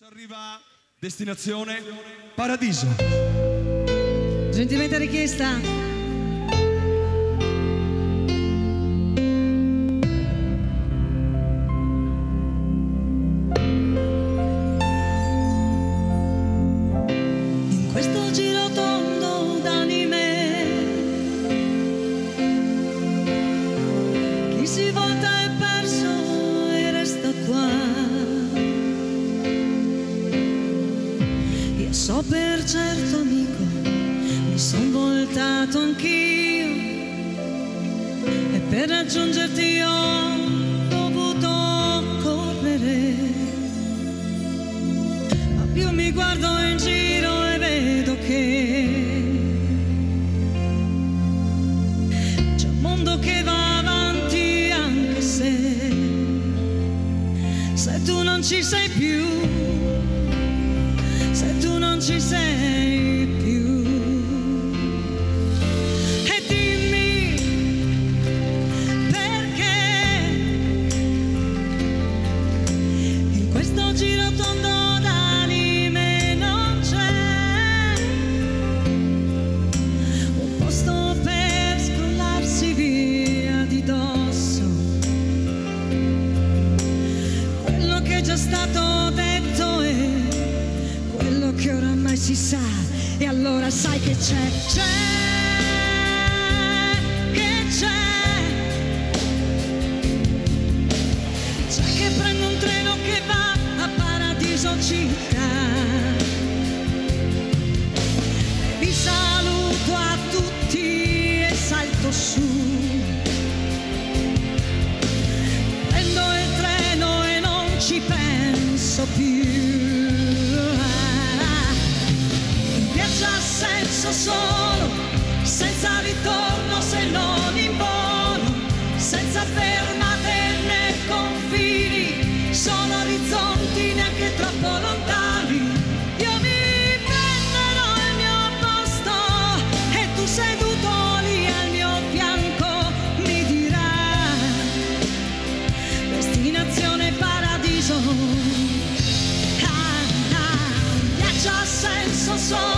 Arriva destinazione Paradiso. Gentilmente richiesta. In questo giro tondo d'anime, chi si volta è perso e resta qua. So per certo, amico, mi son voltato anch'io e per raggiungerti ho dovuto correre. Ma più mi guardo in giro e vedo che c'è un mondo che va avanti anche se tu non ci sei più. Se tu non ci sei più. E dimmi perché in questo giro tondo d'anime non c'è un posto per scrollarsi via di dosso quello che è già stato detto è quello che oramai si sa, e allora sai che c'è che prendo un treno che va a Paradiso città e vi saluto a tutti e salto su, prendo il treno e non ci penso più. Solo, senza ritorno se non in volo, senza fermate né confini, sono orizzonti neanche troppo lontani. Io mi prenderò il mio posto e tu seduto lì al mio fianco mi dirai destinazione Paradiso. Viaggio a senso solo.